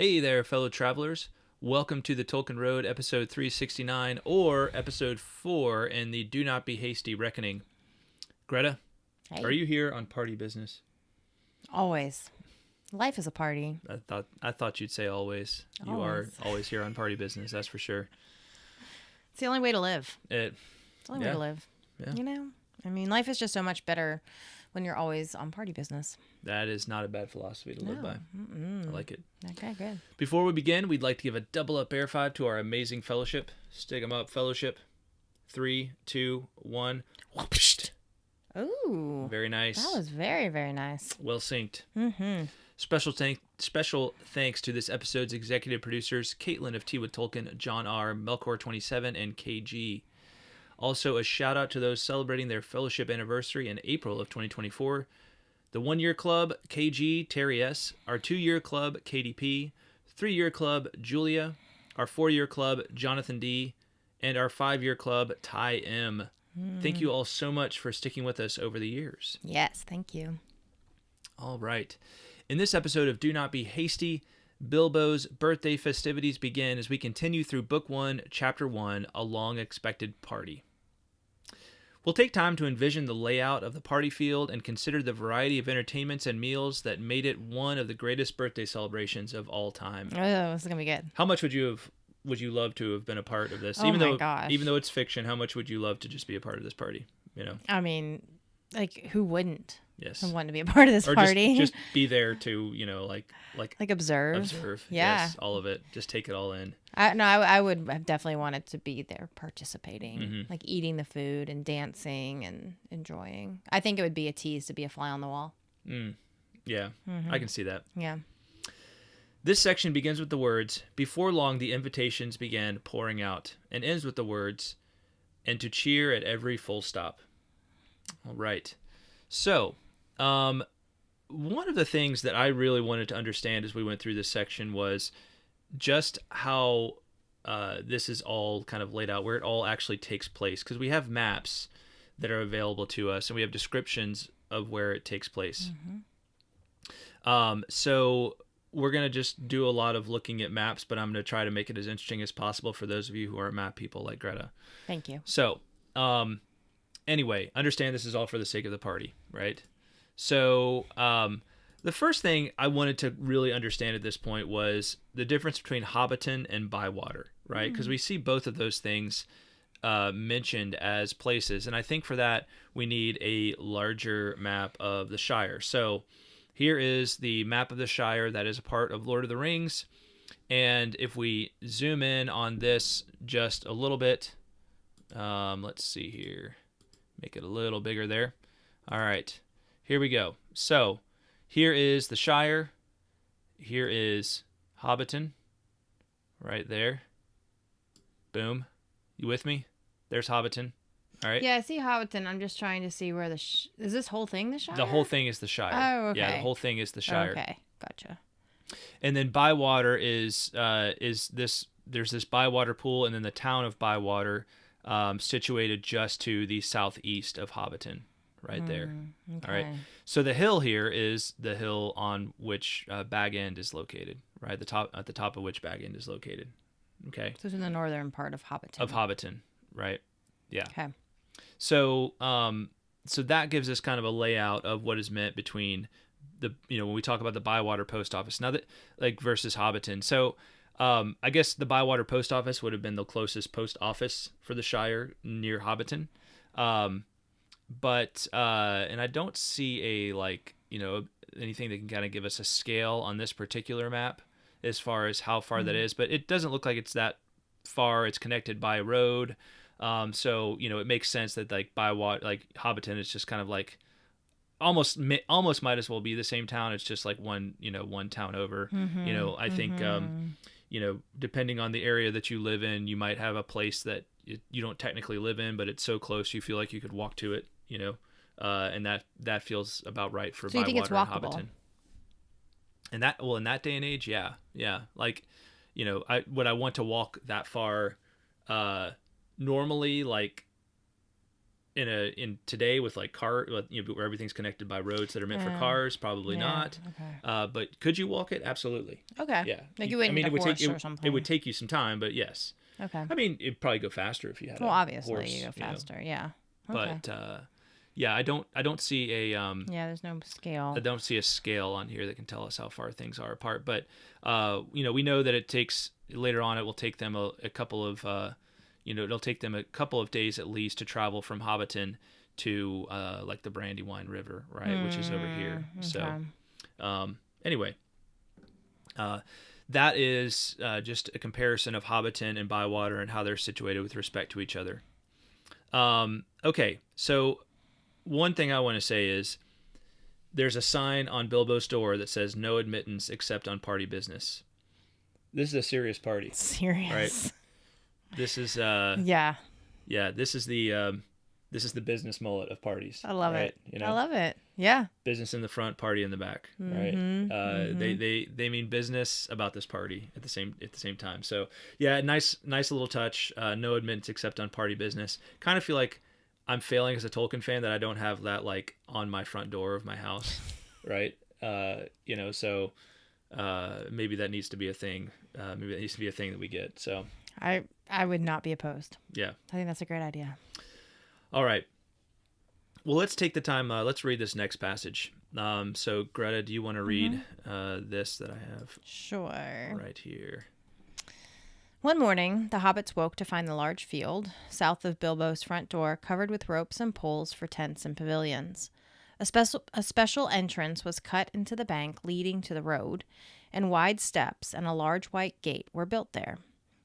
Hey there, fellow travelers. Welcome to the Tolkien Road, episode 369, or episode 4 in the Do Not Be Hasty Reckoning. Greta, Hey. Are you here on party business? Always. Life is a party. I thought you'd say always. You are always here on party business, that's for sure. It's the only way to live. It's the only way to live. Yeah. You know? I mean, life is just so much better when you're always on party business. That is not a bad philosophy to live by. I like it. Okay, good. Before we begin, we'd like to give a double up air five to our amazing fellowship. Stick 'em up, fellowship. 3, 2, 1. Ooh. Very nice. That was very, very nice. Well synced. Mm-hmm. Special thanks to this episode's executive producers, Kaitlyn of Tea with Tolkien, John R, Melkor27, and KG. Also, a shout out to those celebrating their fellowship anniversary in April of 2024. The 1-year club, KG, Terry S, our 2-year club, KDP, 3-year club, Julia, our 4-year club, Jonathan D, and our 5-year club, Ty M. Thank you all so much for sticking with us over the years. Yes, thank you. All right. In this episode of Do Not Be Hasty, Bilbo's birthday festivities begin as we continue through Book 1, Chapter 1, A Long-Expected Party. We'll take time to envision the layout of the party field and consider the variety of entertainments and meals that made it one of the greatest birthday celebrations of all time. Oh, this is going to be good. How much would you love to have been a part of this? Oh my gosh. Even though it's fiction, how much would you love to just be a part of this party? You know? I mean, like, who wouldn't? Yes. Want to be a part of this or party? Just be there to, like observe. Observe. Yeah. Yes, all of it. Just take it all in. I would have definitely wanted to be there participating, Mm-hmm. like eating the food and dancing and enjoying. I think it would be a tease to be a fly on the wall. Yeah, I can see that. Yeah. This section begins with the words, "Before long the invitations began pouring out," and ends with the words, "and to cheer at every full stop." All right. So, one of the things that I really wanted to understand as we went through this section was just how this is all kind of laid out, where it all actually takes place, because we have maps that are available to us and we have descriptions of where it takes place. So we're going to just do a lot of looking at maps, but I'm going to try to make it as interesting as possible for those of you who are map people like Greta. Thank you. So, anyway, understand this is all for the sake of the party, right? So, the first thing I wanted to really understand at this point was the difference between Hobbiton and Bywater, right? Because we see both of those things mentioned as places, and I think for that we need a larger map of the Shire. So here is the map of the Shire that is a part of Lord of the Rings, and if we zoom in on this just a little bit, let's see here, make it a little bigger there. All right, here we go. So here is the Shire. Here is Hobbiton. Right there. Boom. You with me? There's Hobbiton. All right. Yeah, I see Hobbiton. I'm just trying to see where is this whole thing the Shire? The whole thing is the Shire. Oh, okay. Yeah, the whole thing is the Shire. Okay, gotcha. And then Bywater is this. There's this Bywater pool, and then the town of Bywater, situated just to the southeast of Hobbiton. Right there. Okay. All right. So the hill here is the hill on which Bag End is located, right? At the top of which Bag End is located. Okay. So it's in the northern part of Hobbiton. Of Hobbiton, right? Yeah. Okay. So so that gives us kind of a layout of what is meant between the, when we talk about the Bywater post office. Now that, like, versus Hobbiton. So I guess the Bywater post office would have been the closest post office for the Shire near Hobbiton. But and I don't see anything that can kind of give us a scale on this particular map as far as how far that is, but it doesn't look like it's that far. It's connected by a road, so it makes sense that like Bywater, like Hobbiton, is just kind of like almost might as well be the same town. It's just like one town over. I think depending on the area that you live in, you might have a place that you don't technically live in, but it's so close you feel like you could walk to it, and that feels about right for so Bywater and walkable? Hobbiton. And that, in that day and age, yeah, like, would I want to walk that far? Normally, like, in today with like where everything's connected by roads that are meant for cars, probably not. Okay. But could you walk it? Absolutely. Okay. Yeah. Like you wouldn't need a horse or it something. would take you some time, but yes. Okay. I mean, it'd probably go faster if you had Well, a obviously horse, you go faster. Yeah. Okay. But yeah, I don't see a yeah, there's no scale. I don't see a scale on here that can tell us how far things are apart. But we know that it takes later on. It will take them a couple of it'll take them a couple of days at least to travel from Hobbiton to like the Brandywine River, right, which is over here. Okay. So anyway, that is just a comparison of Hobbiton and Bywater and how they're situated with respect to each other. Okay, so one thing I want to say is there's a sign on Bilbo's door that says no admittance except on party business. This is a serious party. Serious. Right? This is yeah. This is the business mullet of parties. I love right? it. I love it. Yeah. Business in the front, party in the back. Right. They mean business about this party at the same time. So yeah, nice little touch. No admittance except on party business. Kind of feel like I'm failing as a Tolkien fan that I don't have that like on my front door of my house. Right. So maybe that needs to be a thing. Maybe that needs to be a thing that we get. So I would not be opposed. Yeah. I think that's a great idea. All right. Well, let's take the time. Let's read this next passage. So, Greta, do you want to read this that I have? Sure. Right here. One morning, the hobbits woke to find the large field south of Bilbo's front door covered with ropes and poles for tents and pavilions. A special entrance was cut into the bank leading to the road, and wide steps and a large white gate were built there.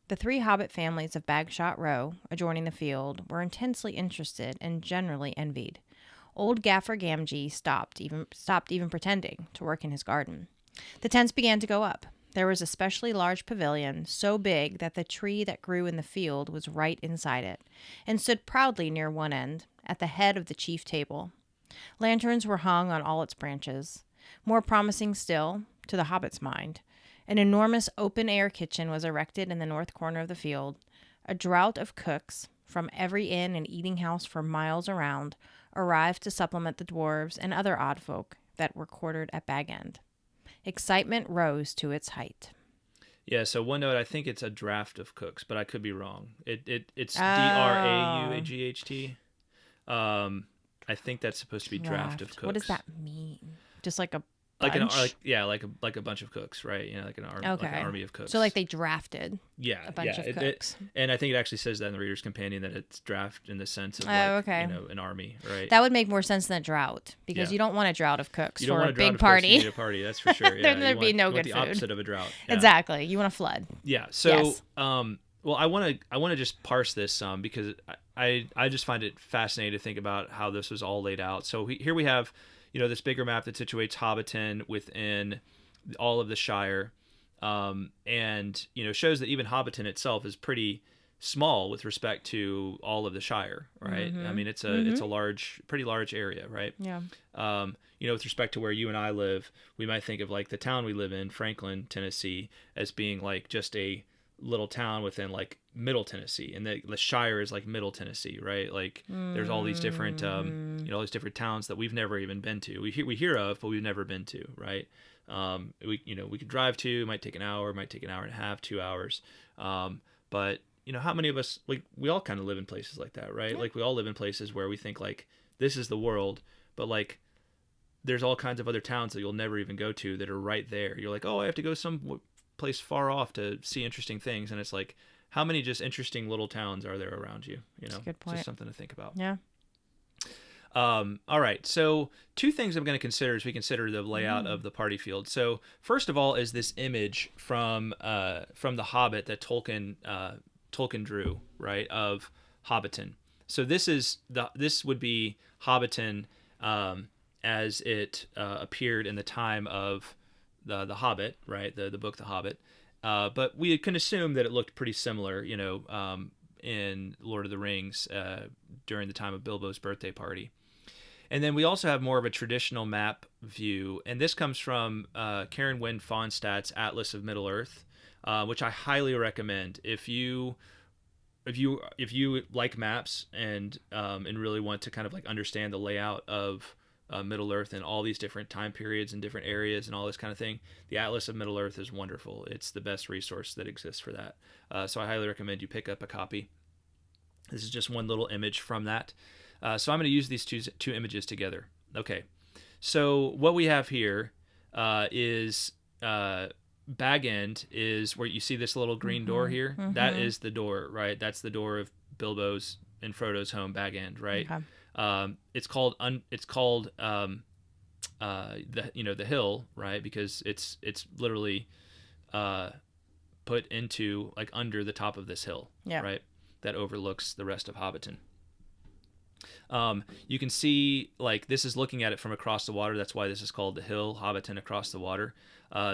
The 3 hobbit families of Bagshot Row, adjoining the field, were intensely interested and generally envied. Old Gaffer Gamgee stopped even pretending to work in his garden. The tents began to go up. There was a specially large pavilion, so big that the tree that grew in the field was right inside it, and stood proudly near one end, at the head of the chief table. Lanterns were hung on all its branches. More promising still, to the hobbit's mind, an enormous open-air kitchen was erected in the north corner of the field. A draught of cooks, from every inn and eating house for miles around, arrived to supplement the dwarves and other odd folk that were quartered at Bag End. Excitement rose to its height. Yeah, so one note, I think it's a draft of cooks, but I could be wrong. It's DRAUGHT. I think that's supposed to be draft of cooks. What does that mean? Just like a like bunch? like a bunch of cooks, right? Like an army, okay. like an army of cooks. So like they drafted. Yeah, a bunch of cooks. And I think it actually says that in the Reader's Companion that it's draft in the sense of an army, right? That would make more sense than a drought because you don't want a drought of cooks for a big party. You need a party, that's for sure. Yeah, There'd be no good the food. opposite of a drought. Yeah. Exactly. You want a flood. Yeah. So, well, I want to just parse this some because I just find it fascinating to think about how this was all laid out. So here we have, this bigger map that situates Hobbiton within all of the Shire, and shows that even Hobbiton itself is pretty small with respect to all of the Shire, right? I mean, it's a pretty large area, right? Yeah. With respect to where you and I live, we might think of like the town we live in, Franklin, Tennessee, as being like just a little town within like Middle Tennessee, and the Shire is like Middle Tennessee, right? Like there's all these different all these different towns that we've never even been to. We hear of, but we've never been to, right? We could drive to, it might take an hour, it might take an hour and a half, 2 hours, but how many of us, like, we all kind of live in places like that, right? Yeah. Like we all live in places where we think like this is the world, but like there's all kinds of other towns that you'll never even go to that are right there. You're like, oh, I have to go some place far off to see interesting things, and it's like, how many just interesting little towns are there around you? That's a good point. It's just something to think about. Yeah. All right. So 2 things I'm going to consider as we consider the layout of the party field. So first of all is this image from the Hobbit that Tolkien drew, right, of Hobbiton. So this would be Hobbiton as it appeared in the time of the Hobbit, right? The book The Hobbit. But we can assume that it looked pretty similar, in Lord of the Rings during the time of Bilbo's birthday party. And then we also have more of a traditional map view, and this comes from Karen Wynne Fonstadt's Atlas of Middle-earth, which I highly recommend. If you if you like maps and really want to kind of like understand the layout of Middle Earth and all these different time periods and different areas and all this kind of thing, the Atlas of Middle Earth is wonderful. It's the best resource that exists for that. So I highly recommend you pick up a copy. This is just one little image from that. So I'm going to use these two images together. Okay. So what we have here is Bag End is where you see this little green door here. That is the door, right? That's the door of Bilbo's and Frodo's home, Bag End, right? Okay. It's called the hill, right? Because it's literally put into like under the top of this hill, right? That overlooks the rest of Hobbiton. You can see like this is looking at it from across the water. That's why this is called the hill, Hobbiton across the water.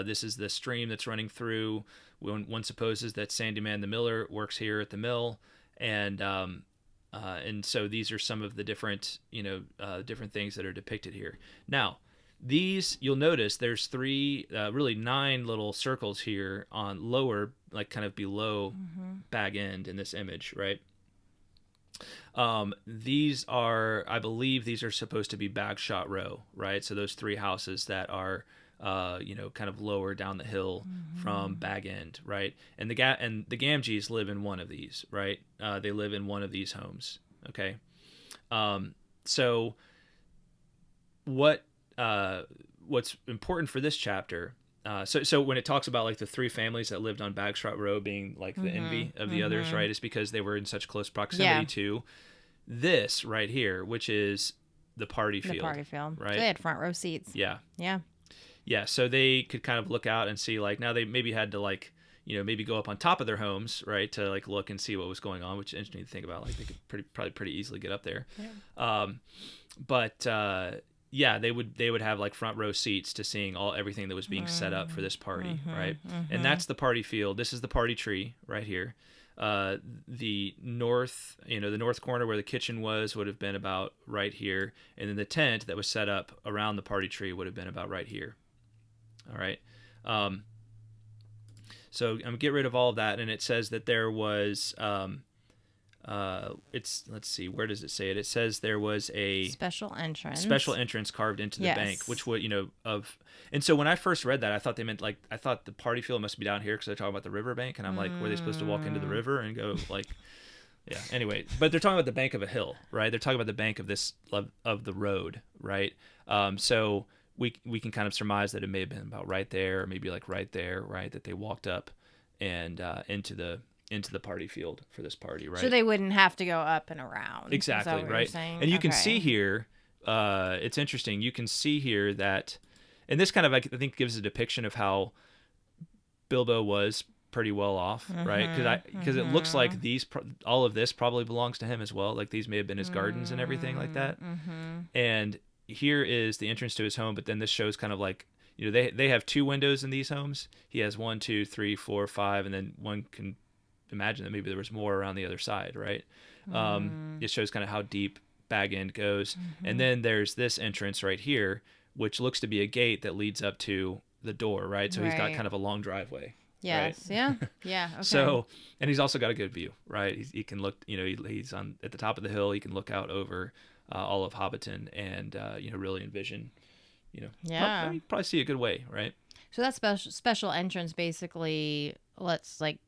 This is the stream that's running through. One supposes that Sandyman the miller works here at the mill, and so these are some of the different different things that are depicted here. Now, these you'll notice there's really 9 little circles here on lower, like kind of below Bag End in this image, right? These are, I believe, these are supposed to be Bagshot Row, right? So those 3 houses that are, kind of lower down the hill from Bag End, right? And the Gamgees live in one of these, right? They live in one of these homes. Okay. So what's important for this chapter? So when it talks about like the 3 families that lived on Bagshot Row being like the envy of the others, right? It's because they were in such close proximity to this right here, which is the party field. The party field, right? So they had front row seats. Yeah. So they could kind of look out and see like, now they maybe had to like, maybe go up on top of their homes, right, to like look and see what was going on, which is interesting to think about. Like they could probably pretty easily get up there. Yeah. They would have like front row seats to seeing everything that was being set up for this party, right? And that's the party field. This is the party tree right here. The north corner where the kitchen would have been about right here, and then the tent that was set up around the party tree would have been about right here. All right. So I'm gonna get rid of all of that, and it says that there was let's see, where does it say it? It says there was a special entrance carved into the bank, which would and so when I first read that, I thought they meant like, I thought the party field must be down here because they're talking about the riverbank, and I'm like, were they supposed to walk into the river and go like, yeah. Anyway, but they're talking about the bank of a hill, right? They're talking about the bank of the road, right? So we can kind of surmise that it may have been about right there, or maybe like right there, right? That they walked up and into the party field for this party, right? So they wouldn't have to go up and around. Exactly, right? And you can see here, it's interesting. You can see here that, and this kind of, I think, gives a depiction of how Bilbo was pretty well off, right? Because it looks like all of this probably belongs to him as well. Like these may have been his gardens and everything like that. And here is the entrance to his home, but then this shows kind of like, they have 2 windows in these homes. He has 1, 2, 3, 4, 5, and then one can imagine that maybe there was more around the other side, right? It shows kind of how deep Bag End goes. And then there's this entrance right here, which looks to be a gate that leads up to the door, right? So he's got kind of a long driveway. Yes. Right? Yeah. Okay. So, and he's also got a good view, right? He can look, he's at the top of the hill. He can look out over all of Hobbiton and, really envision, probably see a good way, right? So that special entrance basically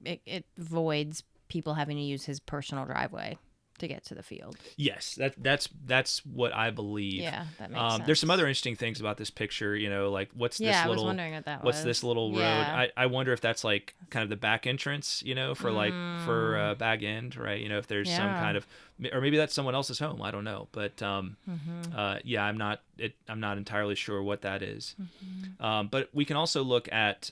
it voids people having to use his personal driveway to get to the field. Yes, that's what I believe. Yeah, that makes sense. There's some other interesting things about this picture. Like what's this little? I was wondering what that was. What's this little road? I wonder if that's like kind of the back entrance, for Bag End, right? If there's some kind of, or maybe that's someone else's home. I don't know, but I'm not entirely sure what that is. But we can also look at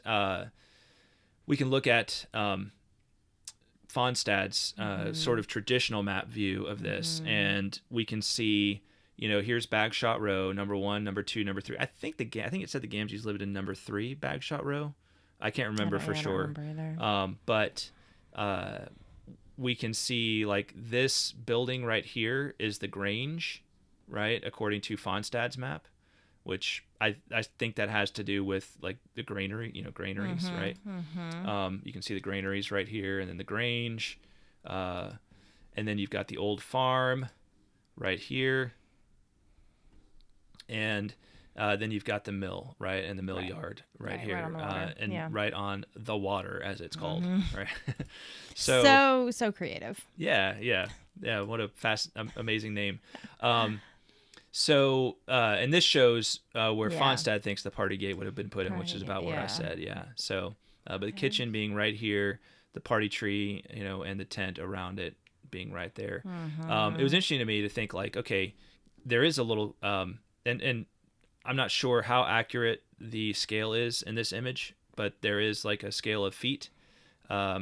Fonstad's sort of traditional map view of this, and we can see, here's Bagshot Row, number 1, number 2, number 3. I think it said the Gamgees lived in number 3 Bagshot Row. I can't remember for sure. But we can see like this building right here is the Grange, right? According to Fonstad's map, which I think that has to do with like the granaries, right? You can see the granaries right here, and then the Grange, And then you've got the old farm right here. And then you've got the mill, right? And the mill yard right here. Right on the water. And right on the water, as it's called, right? So creative. Yeah. What a amazing name. And this shows where Fonstad thinks the party gate would have been put in, which is about where I said, So, but the kitchen being right here, the party tree, and the tent around it being right there. It was interesting to me to think like, okay, there is a little, and I'm not sure how accurate the scale is in this image, but there is like a scale of feet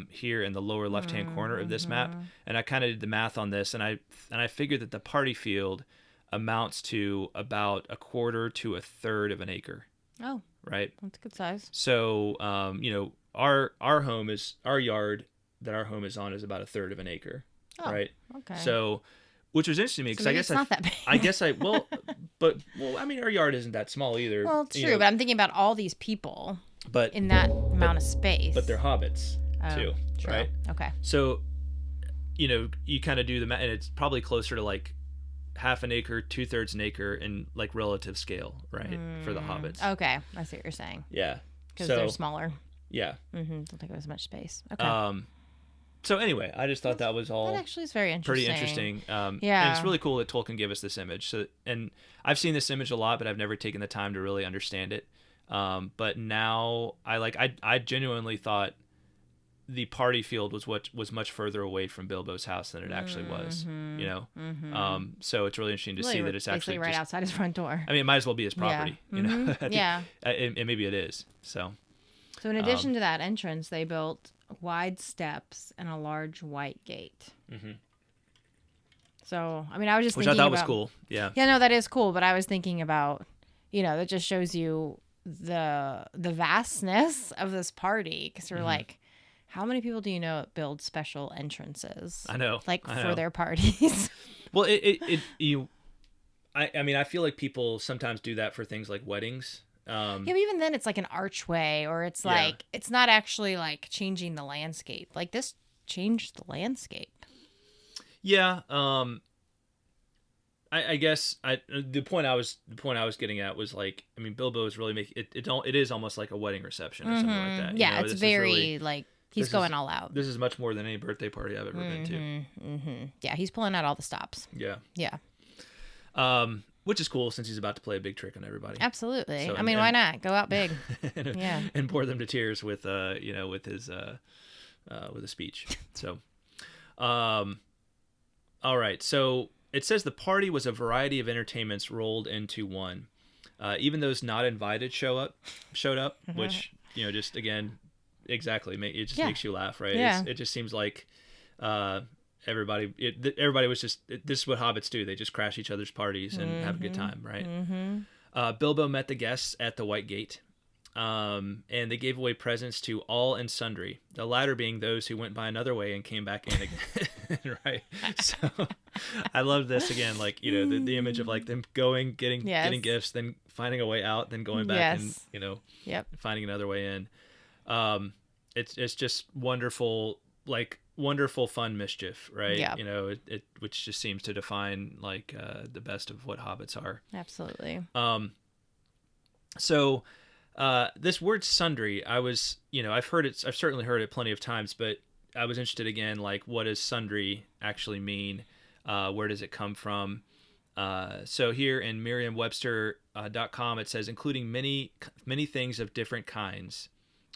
here in the lower left-hand corner of this map. And I kind of did the math on this, and I figured that the party field amounts to about 1/4 to 1/3 of an acre. Oh, right. That's a good size. So, our yard that our home is on is about 1/3 of an acre. Oh, right. Okay. So, which was interesting to me because I guess it's not that big. I mean, our yard isn't that small either. Well, it's true, but I'm thinking about all these people, but in that amount of space. But they're hobbits too, true. right? Okay. So, you kind of do the math, and it's probably closer to like 1/2 an acre, 2/3 an acre in like relative scale, right? For the hobbits. Okay, I see what you're saying. Yeah. Because they're smaller. Yeah. Don't take up as much space. Okay. So anyway, I just thought that was all that actually is very pretty interesting. interesting. Yeah. And it's really cool that Tolkien gave us this image. So, and I've seen this image a lot, but I've never taken the time to really understand it. But now I genuinely thought the party field was much further away from Bilbo's house than it actually was. So it's really interesting to see that it's actually right outside his front door. I mean, it might as well be his property. Yeah. And maybe it is. So in addition to that entrance, they built wide steps and a large white gate. So, I mean, I was just thinking which I thought was cool. Yeah. Yeah, no, that is cool. But I was thinking about, that just shows you the vastness of this party. Because we're like, how many people do you know build special entrances? I know. For their parties. Well, I mean, I feel like people sometimes do that for things like weddings. But even then it's like an archway, or it's like it's not actually like changing the landscape. Like this changed the landscape. Yeah. I guess the point I was getting at was like, I mean, Bilbo is really making it is almost like a wedding reception or something like that. Yeah, it's very like he's going all out. This is much more than any birthday party I've ever been to. Yeah, he's pulling out all the stops. Yeah. Yeah. Which is cool since he's about to play a big trick on everybody. Absolutely. So, why not? Go out big. And bore them to tears with with his with a speech. So, all right. So it says the party was a variety of entertainments rolled into one. Even those not invited showed up, which just again, exactly. It just makes you laugh, right? Yeah. It just seems like everybody was just, this is what hobbits do. They just crash each other's parties and have a good time, right? Bilbo met the guests at the White Gate, and they gave away presents to all and sundry, the latter being those who went by another way and came back in again. Right? So I love this again, like, the image of like them going, getting gifts, then finding a way out, then going back and, finding another way in. It's just wonderful, like, wonderful fun mischief, right? Yeah. It which just seems to define like the best of what hobbits are. Absolutely. So this word sundry, I've certainly heard it plenty of times, but I was interested again, like, what does sundry actually mean? Where does it come from? So here in Merriam-Webster.com, it says including many things of different kinds,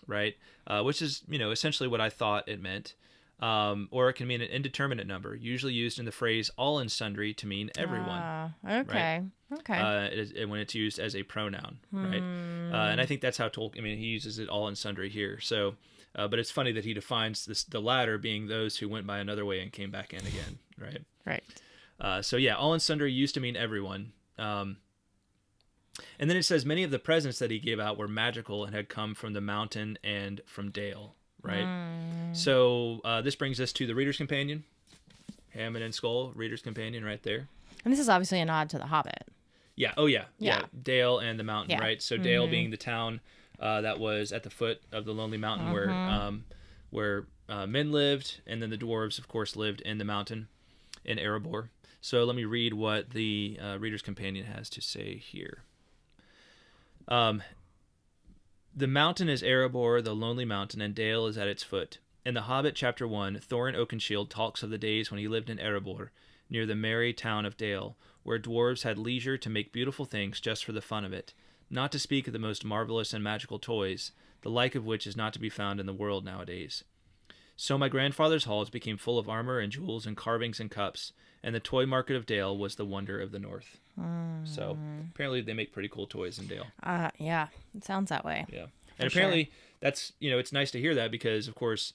right? Which is essentially what I thought it meant. Or it can mean an indeterminate number, usually used in the phrase all and sundry to mean everyone. Okay. Right? Okay. When it's used as a pronoun, right? And I think that's how Tolkien, he uses it all and sundry here. So, but it's funny that he defines the latter being those who went by another way and came back in again, right? Right. So yeah, all and sundry used to mean everyone. And then it says many of the presents that he gave out were magical and had come from the mountain and from Dale. Right. So this brings us to the Reader's Companion, Hammond and Skull, Reader's Companion, right there. And this is obviously a nod to the Hobbit. Yeah. Oh yeah. Dale and the mountain, right? So Dale being the town that was at the foot of the Lonely Mountain, where men lived, and then the dwarves, of course, lived in the mountain in Erebor. So let me read what the Reader's Companion has to say here. The mountain is Erebor, the lonely mountain, and Dale is at its foot. In The Hobbit, Chapter 1, Thorin Oakenshield talks of the days when he lived in Erebor, near the merry town of Dale, where dwarves had leisure to make beautiful things just for the fun of it, not to speak of the most marvelous and magical toys, the like of which is not to be found in the world nowadays. So my grandfather's halls became full of armor and jewels and carvings and cups, and the toy market of Dale was the wonder of the north. So apparently they make pretty cool toys in Dale. Yeah, it sounds that way. Yeah. And apparently that's, it's nice to hear that because, of course,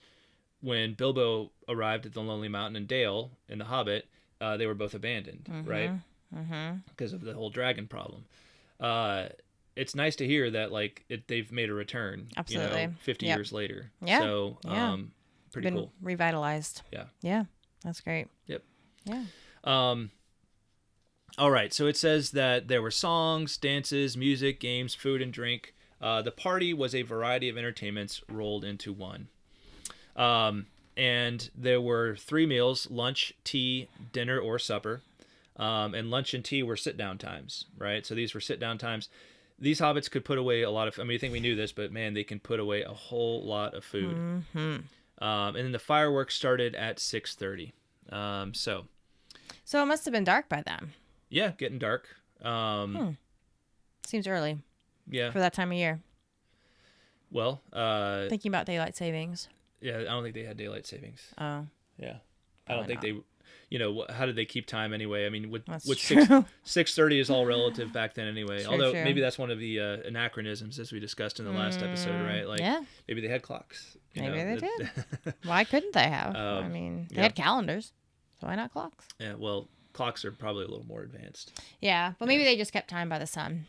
when Bilbo arrived at the Lonely Mountain in Dale in The Hobbit, they were both abandoned, right? Because of the whole dragon problem. It's nice to hear that they've made a return. Absolutely. 50 years later. Yeah. So pretty cool. Revitalized. Yeah. Yeah. That's great. Yep. Yeah. All right. So it says that there were songs, dances, music, games, food, and drink. The party was a variety of entertainments rolled into one. And there were 3 meals: lunch, tea, dinner, or supper. And lunch and tea were sit-down times, right? So these were sit-down times. These hobbits could put away a lot of... I mean, I think we knew this, but man, they can put away a whole lot of food. And then the fireworks started at 6:30. So it must have been dark by then. Yeah, getting dark. Seems early. Yeah. For that time of year. Well, thinking about daylight savings. Yeah, I don't think they had daylight savings. Oh. Yeah. I don't think they... how did they keep time anyway? I mean, with 6:30 is all relative back then anyway. Although maybe that's one of the anachronisms, as we discussed in the last episode, right? Maybe they had clocks. Maybe they did. Why couldn't they have? I mean, they had calendars, so why not clocks? Yeah, well, clocks are probably a little more advanced. Yeah, but maybe they just kept time by the sun.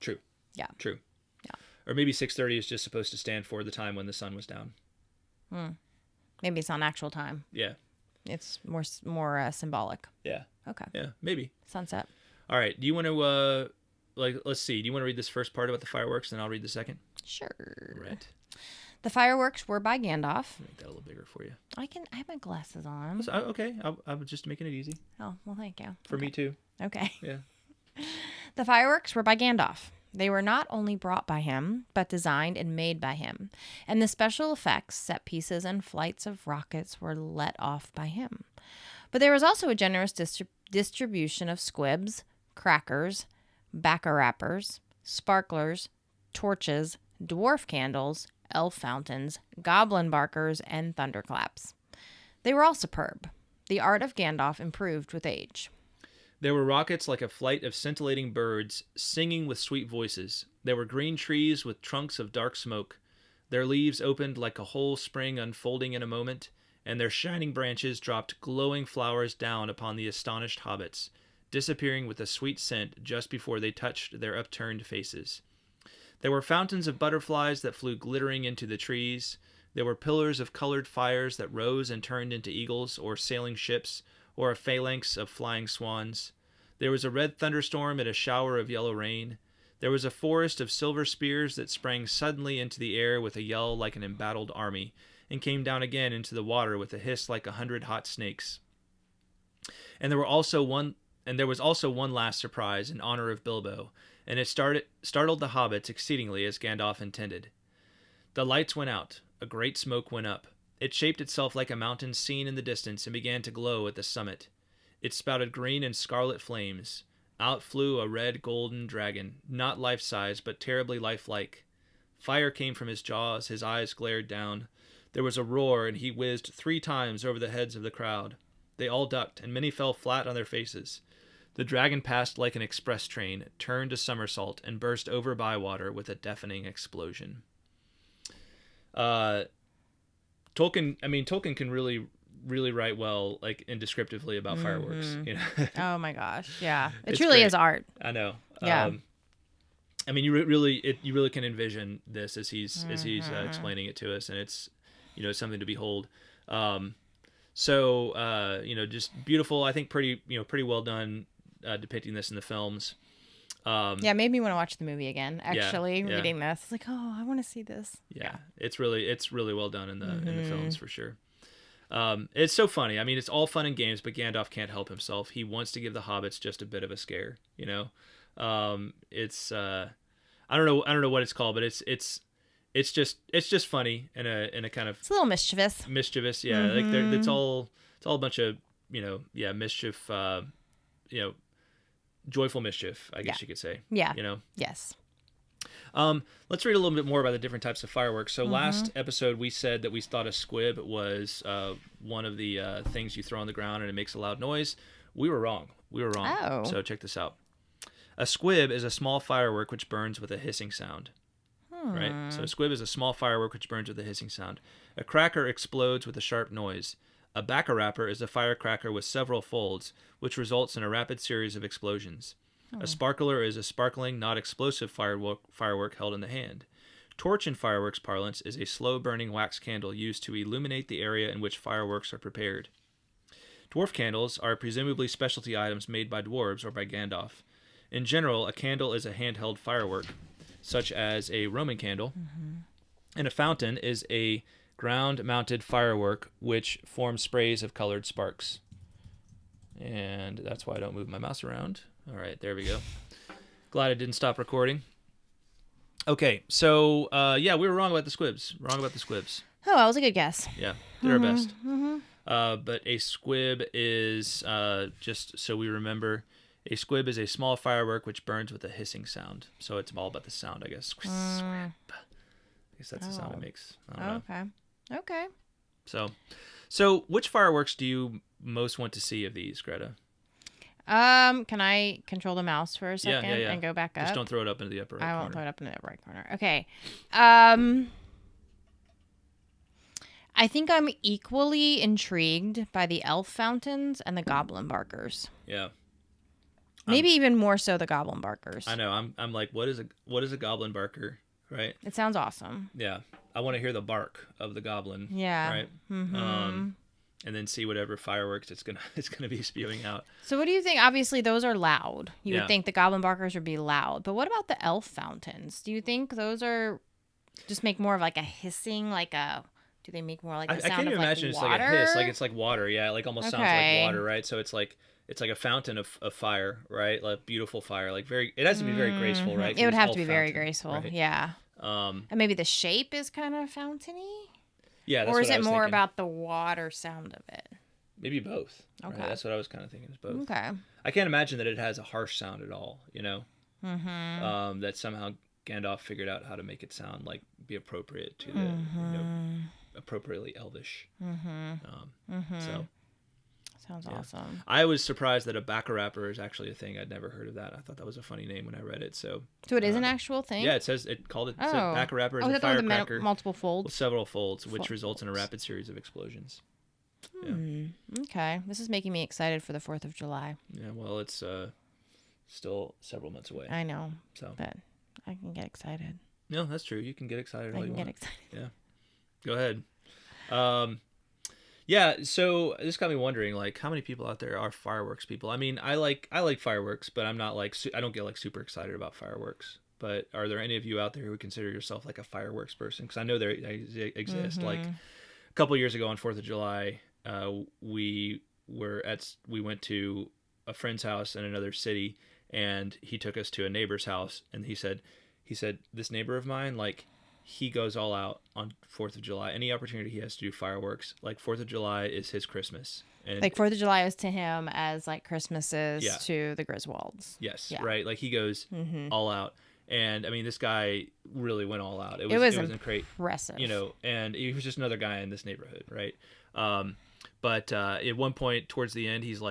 True. Yeah. True. Yeah. Or maybe 6:30 is just supposed to stand for the time when the sun was down. Maybe it's on actual time. Yeah. It's more symbolic. Yeah. Okay. Yeah, maybe. Sunset. All right. Do you want to, let's see. Do you want to read this first part about the fireworks, and I'll read the second? Sure. Right. The fireworks were by Gandalf. Make that a little bigger for you. I have my glasses on. Okay. I was just making it easy. Oh, well, thank you. For me, too. Okay. Yeah. The fireworks were by Gandalf. They were not only brought by him, but designed and made by him. And the special effects, set pieces, and flights of rockets were let off by him. But there was also a generous distribution of squibs, crackers, bacca-wrappers, sparklers, torches, dwarf candles, elf fountains, goblin barkers, and thunderclaps. They were all superb. The art of Gandalf improved with age. There were rockets like a flight of scintillating birds, singing with sweet voices. There were green trees with trunks of dark smoke. Their leaves opened like a whole spring unfolding in a moment, and their shining branches dropped glowing flowers down upon the astonished hobbits, disappearing with a sweet scent just before they touched their upturned faces. There were fountains of butterflies that flew glittering into the trees. There were pillars of colored fires that rose and turned into eagles or sailing ships, or a phalanx of flying swans. There was a red thunderstorm and a shower of yellow rain. There was a forest of silver spears that sprang suddenly into the air with a yell like an embattled army, and came down again into the water with a hiss like 100 hot snakes. And there was also one last surprise in honor of Bilbo, and it startled the hobbits exceedingly as Gandalf intended. The lights went out. A great smoke went up. It shaped itself like a mountain seen in the distance and began to glow at the summit. It spouted green and scarlet flames. Out flew a red golden dragon, not life-size, but terribly lifelike. Fire came from his jaws, his eyes glared down. There was a roar, and he whizzed 3 times over the heads of the crowd. They all ducked, and many fell flat on their faces. The dragon passed like an express train, turned a somersault, and burst over Bywater with a deafening explosion. Tolkien can really write well, and descriptively about fireworks. Oh my gosh, yeah, it truly is art. I know. Yeah. You really can envision this as he's explaining it to us, and it's something to behold. Just beautiful. I think pretty well done depicting this in the films. Yeah, it made me want to watch the movie again. Actually, yeah. reading this, it's like, oh, I want to see this. Yeah, it's really well done in the films for sure. It's so funny. I mean, it's all fun and games, but Gandalf can't help himself. He wants to give the hobbits just a bit of a scare. You know, it's I don't know what it's called, but it's just funny in a kind of It's a little mischievous. Yeah. Like it's all a bunch of mischief. Joyful mischief, I guess you could say. Yeah. You know. Yes. Let's read a little bit more about the different types of fireworks. So last episode we said that we thought a squib was one of the things you throw on the ground and it makes a loud noise. We were wrong. Oh. So check this out. A squib is a small firework which burns with a hissing sound. Right? So a squib is a small firework which burns with a hissing sound. A cracker explodes with a sharp noise. A bacca-wrapper is a firecracker with several folds, which results in a rapid series of explosions. A sparkler is a sparkling, not explosive firework held in the hand. Torch in fireworks parlance is a slow-burning wax candle used to illuminate the area in which fireworks are prepared. Dwarf candles are presumably specialty items made by dwarves or by Gandalf. In general, a candle is a handheld firework, such as a Roman candle, and a fountain is a ground-mounted firework which forms sprays of colored sparks. And that's why I don't move my mouse around. All right, there we go. Glad I didn't stop recording. Okay, so we were wrong about the squibs. Oh, that was a good guess. Yeah, did our best. But a squib is, just so we remember, a squib is a small firework which burns with a hissing sound. So it's all about the sound, I guess. Squib. I guess that's the sound it makes. I don't know. Okay. So which fireworks do you most want to see of these, Greta? Can I control the mouse for a second and go back up? Just don't throw it up into the upper right corner. I won't throw it up in the upper right corner. Okay. I think I'm equally intrigued by the elf fountains and the goblin barkers. Yeah. Maybe even more so the goblin barkers. I know. I'm like, what is a goblin barker, right? It sounds awesome. Yeah. I want to hear the bark of the goblin. Yeah. Right. And then see whatever fireworks it's gonna be spewing out. So what do you think? Obviously, those are loud. You would think the goblin barkers would be loud, but what about the elf fountains? Do you think those are just make more of like a hissing, do they make more like the sound I can't of even imagine water? It's like a hiss, like it's like water. Yeah, like almost sounds like water, right? So it's like a fountain of fire, right? Like beautiful fire, like very. It has to be very graceful, right? It would have to be very graceful, right? Yeah. And maybe the shape is kind of fountainy. Yeah, that's or is what I it was more thinking. About the water sound of it? Maybe both. Okay, right? That's what I was kind of thinking. Is both. Okay. I can't imagine that it has a harsh sound at all. You know, that somehow Gandalf figured out how to make it sound like be appropriate to the appropriately elvish. So. Sounds awesome. I was surprised that a bacca-wrapper is actually a thing. I'd never heard of that. I thought that was a funny name when I read it. So it is an actual thing? Yeah, it says bacca-wrapper is a firecracker multiple folds? with several folds, which results in a rapid series of explosions. Yeah. Okay. This is making me excited for the 4th of July. Yeah, well, it's still several months away. I know, but I can get excited. No, that's true. You can get excited all you want. I can get excited. Yeah. Go ahead. Yeah, so this got me wondering, like, how many people out there are fireworks people? I mean, I like fireworks, but I'm not like I don't get like super excited about fireworks. But are there any of you out there who would consider yourself like a fireworks person? Because I know they exist. Like a couple years ago on 4th of July, we went to a friend's house in another city, and he took us to a neighbor's house, and he said, this neighbor of mine, like, he goes all out on 4th of July. Any opportunity he has to do fireworks, like 4th of July is his Christmas. And like 4th of July is to him as like Christmas is to the Griswolds. Yes, right. Like he goes all out. And I mean, this guy really went all out. It was impressive. You know, and he was just another guy in this neighborhood, right? But at one point towards the end, he set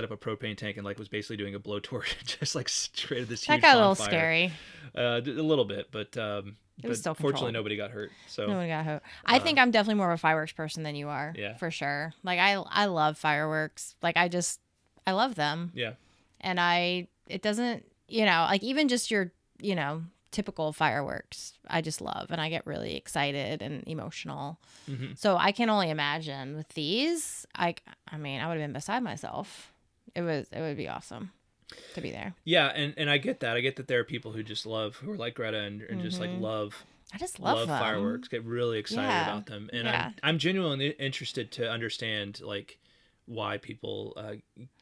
up a propane tank and like was basically doing a blowtorch, just like straight at this huge bonfire. That got a little scary. A little bit, but it was still fortunately nobody got hurt. So nobody got hurt. I think I'm definitely more of a fireworks person than you are. Yeah, for sure. Like I love fireworks. Like I love them. Yeah. And it doesn't, like even just your, typical fireworks, I just love, and I get really excited and emotional. So I can only imagine with these, I mean, I would have been beside myself. It would be awesome. to be there. Yeah, and I get that. I get that there are people who just love, who are like Greta and just like love I just love them. fireworks, get really excited about them, and I'm genuinely interested to understand like why people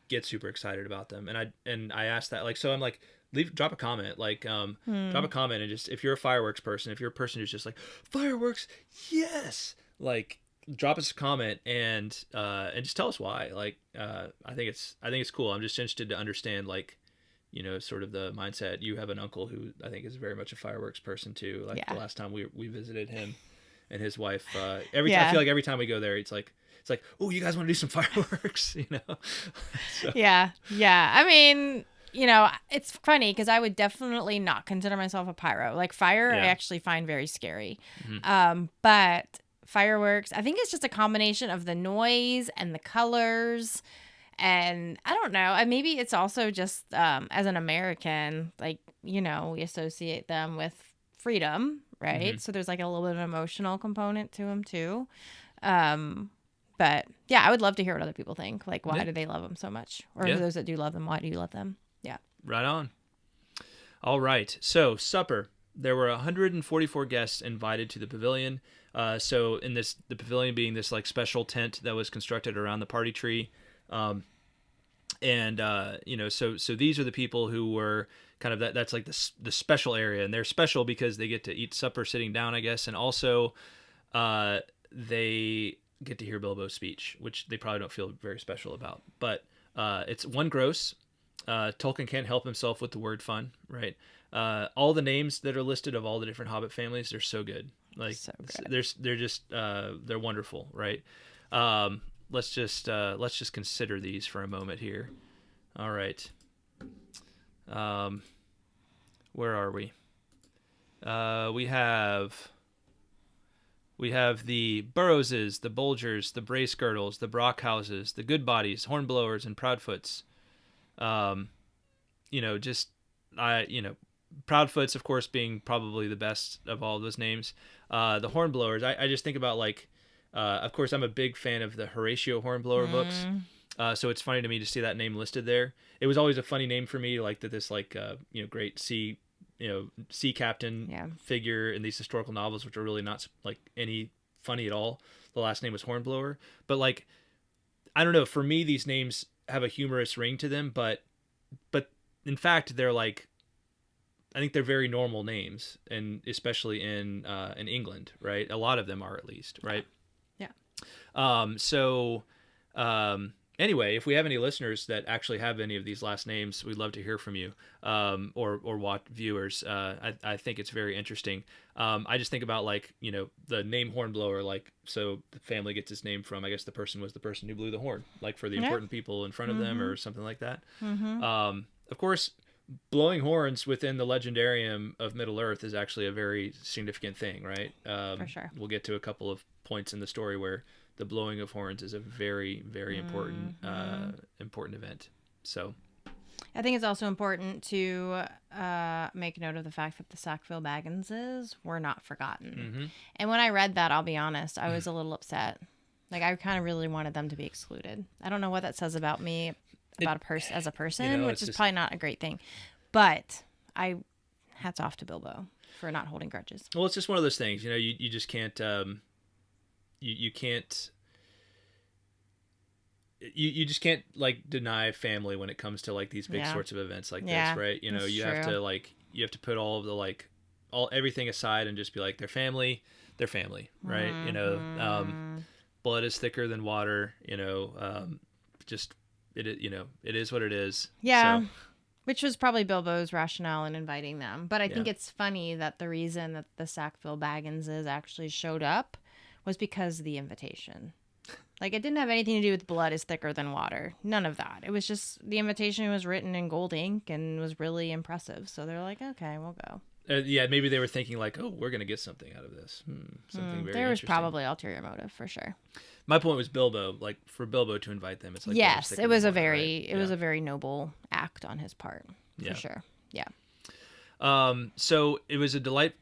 get super excited about them, and I asked that, like, so I'm like, drop a comment, like drop a comment, and just, if you're a fireworks person, if you're a person who's just like fireworks, yes, like drop us a comment and just tell us why. Like I think it's cool. I'm just interested to understand, like, you know, sort of the mindset. You have an uncle who I think is very much a fireworks person too. Like the last time we visited him and his wife, I feel like every time we go there, it's like, oh, you guys want to do some fireworks, you know? So. Yeah. I mean, you know, it's funny because I would definitely not consider myself a pyro. Like fire, I actually find very scary. But fireworks, I think it's just a combination of the noise and the colors. And I don't know, maybe it's also just as an American, like, you know, we associate them with freedom, right? So there's like a little bit of an emotional component to them too. But yeah, I would love to hear what other people think. Like, why do they love them so much? Or those that do love them, why do you love them? Yeah. Right on. All right. So supper. There were 144 guests invited to the pavilion. So in the pavilion being this like special tent that was constructed around the party tree. You know, so these are the people who were kind of that's like the special area, and they're special because they get to eat supper sitting down, I guess, and also they get to hear Bilbo's speech, which they probably don't feel very special about. But it's one gross. Tolkien can't help himself with the word fun, right? All the names that are listed of all the different Hobbit families, they're so good. Like so good. They're just they're wonderful, right? Let's just consider these for a moment here. All right. Where are we? We have the Burrowses, the Bolgers, the Bracegirdles, the Brockhouses, the Goodbodies, Hornblowers, and Proudfoots. You know, Proudfoots, of course, being probably the best of all those names. The Hornblowers, I just think about, like, of course, I'm a big fan of the Horatio Hornblower books. So it's funny to me to see that name listed there. It was always a funny name for me, like that this, like, you know, great sea captain figure in these historical novels, which are really not like any funny at all. The last name was Hornblower, but like, I don't know. For me, these names have a humorous ring to them, but in fact, they're like, I think they're very normal names, and especially in England, right? A lot of them are, at least, right? Yeah. Anyway, if we have any listeners that actually have any of these last names, we'd love to hear from you, or watch viewers. I think it's very interesting. I just think about, like, you know, the name Hornblower, like, so the family gets its name from, I guess the person was the person who blew the horn, like for the important people in front of them or something like that. Of course, blowing horns within the legendarium of Middle-earth is actually a very significant thing, right? For sure. We'll get to a couple of points in the story where the blowing of horns is a very, very important event. So I think it's also important to make note of the fact that the Sackville Bagginses were not forgotten. And when I read that, I'll be honest, I was a little upset. Like, I kind of really wanted them to be excluded. I don't know what that says about me, as a person, you know, which is probably not a great thing. But hats off to Bilbo for not holding grudges. Well, it's just one of those things, you know, you just can't, you can't, you just can't, like, deny family when it comes to, like, these big sorts of events like this, right? You know, you have to put all of the, like, everything aside and just be like, they're family, right? You know, blood is thicker than water, you know, it is what it is. Yeah. So. Which was probably Bilbo's rationale in inviting them. But I think it's funny that the reason that the Sackville Bagginses actually showed up was because of the invitation. Like, it didn't have anything to do with blood is thicker than water. None of that. It was just the invitation was written in gold ink and was really impressive. So they're like, okay, we'll go. Maybe they were thinking, like, oh, we're going to get something out of this. Something very There was interesting. probably ulterior motive, for sure. My point was Bilbo, like, for Bilbo to invite them, it's like, yes, it was a very noble act on his part, for sure. Yeah. So it was a delight.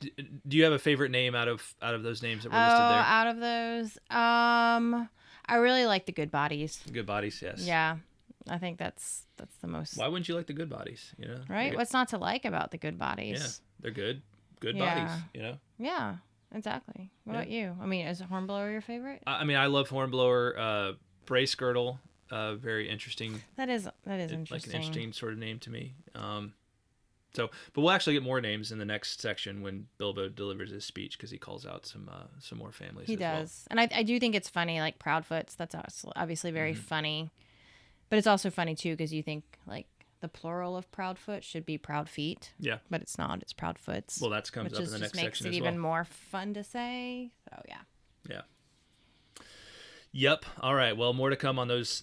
Do you have a favorite name out of those names that were listed there? Out of those, I really like the Goodbodies. Goodbodies, yes. Yeah. I think that's the most. Why wouldn't you like the good bodies? You know, Right? What's not to like about the good bodies? Yeah, they're good bodies. You know. Yeah, exactly. What about you? I mean, is Hornblower your favorite? I mean, I love Hornblower. Brace Girdle, very interesting. That is interesting. Like an interesting sort of name to me. But we'll actually get more names in the next section when Bilbo delivers his speech because he calls out some more families. He does, well. And I do think it's funny, like Proudfoots. That's obviously very funny, but it's also funny too because you think like the plural of Proudfoot should be Proud Feet. Yeah, but it's not. It's Proudfoots. Well, that comes up in the next section as well. Which just makes it even more fun to say. So yeah. Yeah. Yep. All right. Well, more to come on those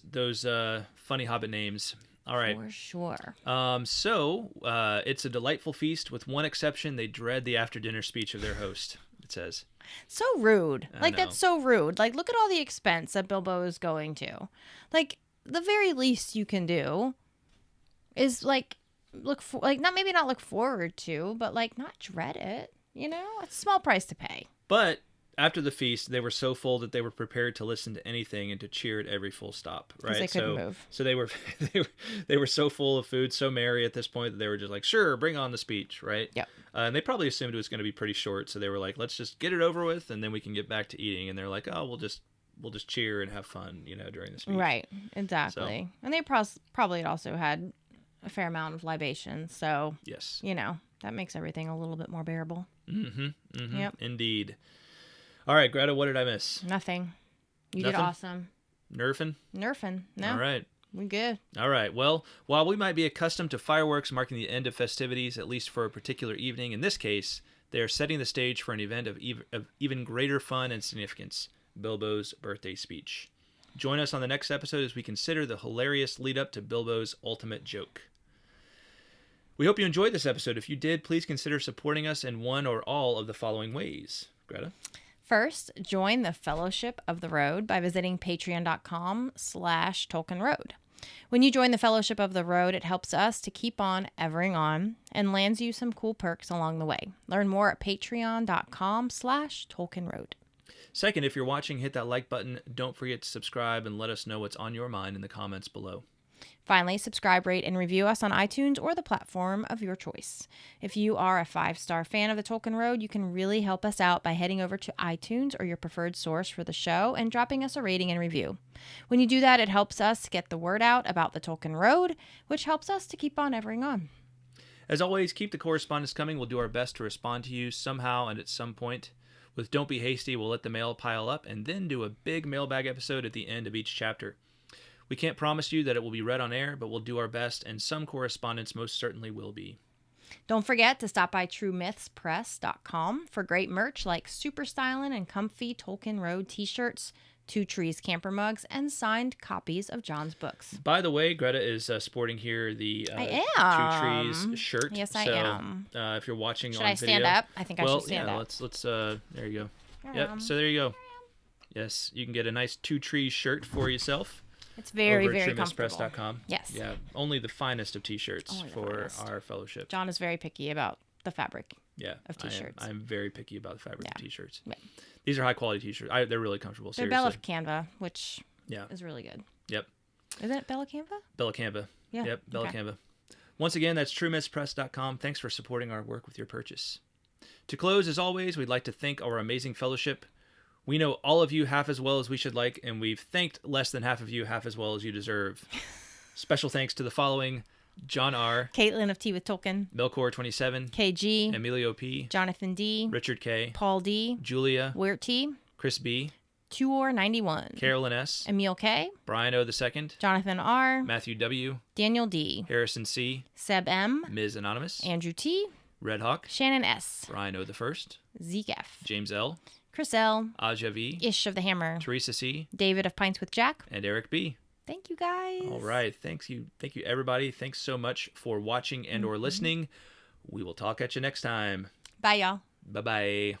funny Hobbit names. All right. For sure. So it's a delightful feast. With one exception, they dread the after-dinner speech of their host, it says. So rude. That's so rude. Like, look at all the expense that Bilbo is going to. Like, the very least you can do is, like, maybe not look forward to, but, like, not dread it. You know? It's a small price to pay. But after the feast, they were so full that they were prepared to listen to anything and to cheer at every full stop. Right? They couldn't move. So they were so full of food, so merry at this point that they were just like, sure, bring on the speech, right? Yep. And they probably assumed it was going to be pretty short, so they were like, let's just get it over with, and then we can get back to eating. And they're like, oh, we'll just cheer and have fun, you know, during the speech. Right. Exactly. So, and they probably also had a fair amount of libations, so yes, you know, that makes everything a little bit more bearable. Yep. Indeed. All right, Greta, what did I miss? Nothing. You did awesome. Nerfing? No. All right. We good. All right. Well, while we might be accustomed to fireworks marking the end of festivities, at least for a particular evening, in this case, they are setting the stage for an event of even greater fun and significance, Bilbo's birthday speech. Join us on the next episode as we consider the hilarious lead-up to Bilbo's ultimate joke. We hope you enjoyed this episode. If you did, please consider supporting us in one or all of the following ways. Greta? First, join the Fellowship of the Road by visiting patreon.com/Tolkien Road. When you join the Fellowship of the Road, it helps us to keep on evering on and lands you some cool perks along the way. Learn more at patreon.com/Tolkien Road. Second, if you're watching, hit that like button. Don't forget to subscribe and let us know what's on your mind in the comments below. Finally, subscribe, rate, and review us on iTunes or the platform of your choice. If you are a 5-star fan of the Tolkien Road, you can really help us out by heading over to iTunes or your preferred source for the show and dropping us a rating and review. When you do that, it helps us get the word out about the Tolkien Road, which helps us to keep on evering on. As always, keep the correspondence coming. We'll do our best to respond to you somehow and at some point. With Don't Be Hasty, we'll let the mail pile up and then do a big mailbag episode at the end of each chapter. We can't promise you that it will be read on air, but we'll do our best, and some correspondence most certainly will be. Don't forget to stop by TrueMythsPress.com for great merch like super stylin' and comfy Tolkien Road t-shirts, Two Trees camper mugs, and signed copies of John's books. By the way, Greta is sporting here the Two Trees shirt. Yes, I am. If you're watching should on I video. Stand up? I think I should stand up. Let's there you go. Yep, so there you go. Yes, you can get a nice Two Trees shirt for yourself. It's very, over very at comfortable. TrueMythsPress.com. Yes. Yeah, only the finest of t-shirts for our fellowship. John is very picky about the fabric of I t-shirts. am very picky about the fabric of t-shirts. Yeah. These are high-quality t-shirts. They're really comfortable, They're seriously. Bella Canva, which is really good. Yep. Isn't it Bella Canva? Bella Canva. Yeah. Yep, Bella Canva. Once again, that's TrueMythsPress.com. Thanks for supporting our work with your purchase. To close, as always, we'd like to thank our amazing fellowship. We know all of you half as well as we should like, and we've thanked less than half of you half as well as you deserve. Special thanks to the following: John R, Kaitlyn of Tea with Tolkien, Melkor 27, KG, Emilio P, Jonathan D, Richard K, Paul D, Julia, Werty, Chris B, Tuor 91, Carolyn S, Emiel K, Brian O. II, Jonathan R, Matthew W, Daniel D, Harrison C, Seb M, Ms. Anonymous, Andrew T, Redhawk, Shannon S, Brian O. I, Zeke F, James L, Chris L, Asya V, Ish of the Hammer, Teresa C, David of Pints with Jack, and Eric B. Thank you, guys. All right. Thank you, everybody. Thanks so much for watching and or listening. We will talk at you next time. Bye, y'all. Bye-bye.